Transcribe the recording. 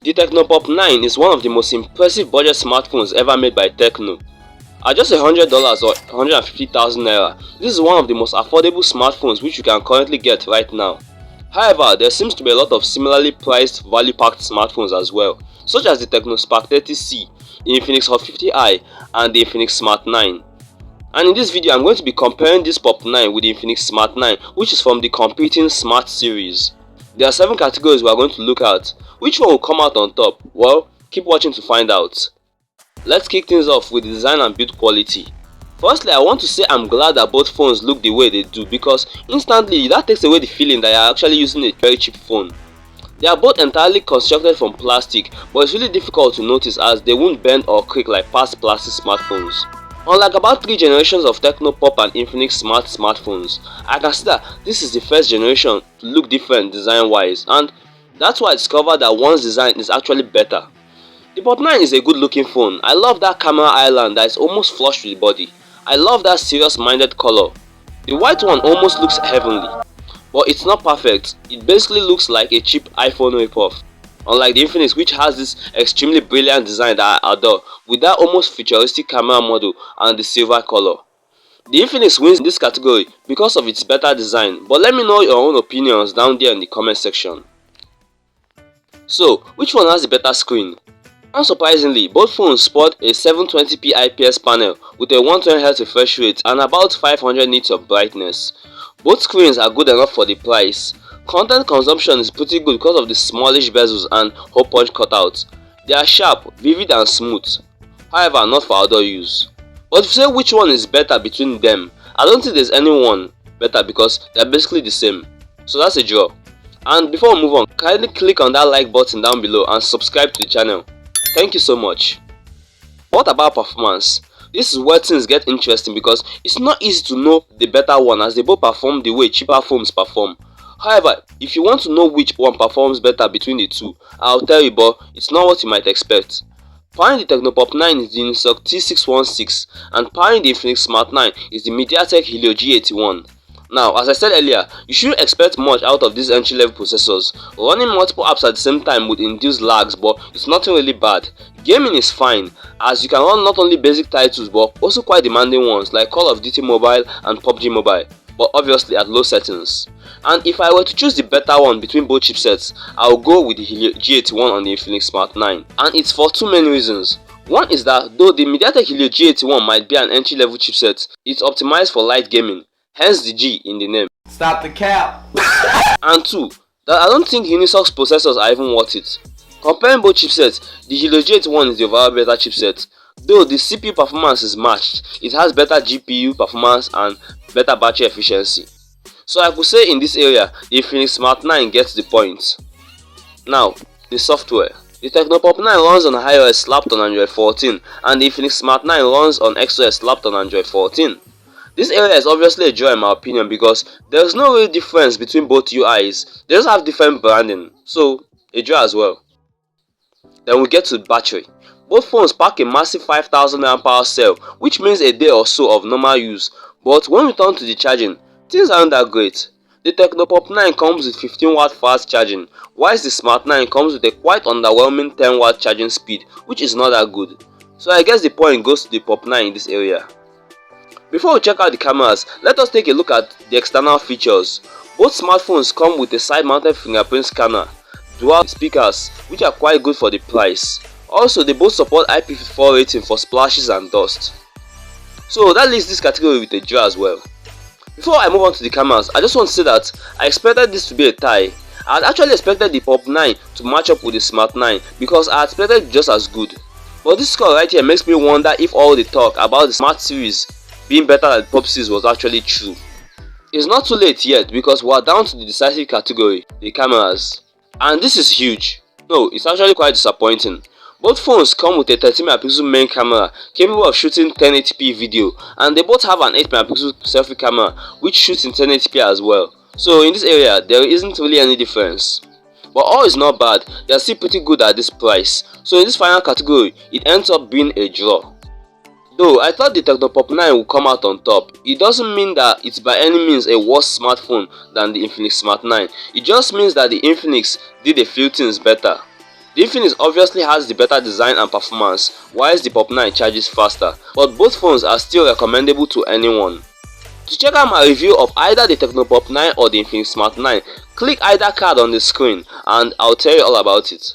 The Tecno Pop 9 is one of the most impressive budget smartphones ever made by Tecno. At just $100 or 150,000 naira, this is one of the most affordable smartphones which you can currently get right now. However, there seems to be a lot of similarly priced value-packed smartphones as well, such as the Tecno Spark 30C, the Infinix Hot 50i, and the Infinix Smart 9. And in this video, I'm going to be comparing this Pop 9 with the Infinix Smart 9, which is from the competing Smart series. There are 7 categories we are going to look at. Which one will come out on top? Well, keep watching to find out. Let's kick things off with the design and build quality. Firstly, I want to say I'm glad that both phones look the way they do, because instantly that takes away the feeling that you're actually using a very cheap phone. They are both entirely constructed from plastic, but it's really difficult to notice as they won't bend or creak like past plastic smartphones. Unlike about 3 generations of Tecno Pop and Infinix Smart smartphones, I can see that this is the first generation to look different design wise, and that's why I discovered that one's design is actually better. The Pop 9 is a good looking phone. I love that camera island that is almost flush with the body. I love that serious minded color. The white one almost looks heavenly, but it's not perfect. It basically looks like a cheap iPhone ripoff. Unlike the Infinix, which has this extremely brilliant design that I adore, with that almost futuristic camera model and the silver color. The Infinix wins in this category because of its better design, but let me know your own opinions down there in the comment section. So, which one has the better screen? Unsurprisingly, both phones sport a 720p IPS panel with a 120Hz refresh rate and about 500 nits of brightness. Both screens are good enough for the price. Content consumption is pretty good because of the smallish bezels and hole punch cutouts. They are sharp, vivid and smooth. However, not for outdoor use. But if you say which one is better between them, I don't think there's any one better because they are basically the same. So that's a draw. And before we move on, kindly click on that like button down below and subscribe to the channel. Thank you so much. What about performance? This is where things get interesting because it's not easy to know the better one as they both perform the way cheaper phones perform. However, if you want to know which one performs better between the two, I'll tell you, but it's not what you might expect. Powering the Tecno Pop 9 is the Infinix T616 and powering the Infinix Smart 9 is the MediaTek Helio G81. Now, as I said earlier, you shouldn't expect much out of these entry-level processors. Running multiple apps at the same time would induce lags, but it's nothing really bad. Gaming is fine, as you can run not only basic titles but also quite demanding ones like Call of Duty Mobile and PUBG Mobile, but obviously at low settings. And if I were to choose the better one between both chipsets, I'll go with the Helio G81 on the Infinix Smart 9. And it's for 2 main reasons. One is that though the MediaTek Helio G81 might be an entry-level chipset, it's optimized for light gaming, hence the G in the name. Stop the cap! And 2, that I don't think Infinix processors are even worth it. Comparing both chipsets, the Helio G81 is the overall better chipset. Though the CPU performance is matched, it has better GPU performance and better battery efficiency. So I could say in this area, the Infinix Smart 9 gets the point. Now, the software. The Tecno Pop 9 runs on iOS slapped on Android 14 and the Infinix Smart 9 runs on XOS slapped on Android 14. This area is obviously a draw in my opinion because there is no real difference between both UIs. They just have different branding, so a draw as well. Then we get to battery. Both phones pack a massive 5000 mAh cell, which means a day or so of normal use, but when we turn to the charging, things aren't that great. The Tecno Pop 9 comes with 15W fast charging, whilst the Smart 9 comes with a quite underwhelming 10W charging speed, which is not that good. So I guess the point goes to the Pop 9 in this area. Before we check out the cameras, let us take a look at the external features. Both smartphones come with a side-mounted fingerprint scanner, dual speakers, which are quite good for the price. Also, they both support IP54 rating for splashes and dust. So that leaves this category with a draw as well. Before I move on to the cameras, I just want to say that I expected this to be a tie. I had actually expected the Pop 9 to match up with the Smart 9 because I expected it just as good. But this score right here makes me wonder if all the talk about the Smart series being better than the Pop series was actually true. It's not too late yet because we are down to the decisive category, the cameras. And this is huge. No, it's actually quite disappointing. Both phones come with a 13MP main camera capable of shooting 1080p video, and they both have an 8MP selfie camera which shoots in 1080p as well. So in this area there isn't really any difference. But all is not bad, they are still pretty good at this price. So in this final category, it ends up being a draw. Though I thought the Tecno Pop 9 would come out on top, it doesn't mean that it's by any means a worse smartphone than the Infinix Smart 9. It just means that the Infinix did a few things better. The Infinix obviously has the better design and performance, whilst the Pop 9 charges faster, but both phones are still recommendable to anyone. To check out my review of either the Tecno Pop 9 or the Infinix Smart 9, click either card on the screen and I'll tell you all about it.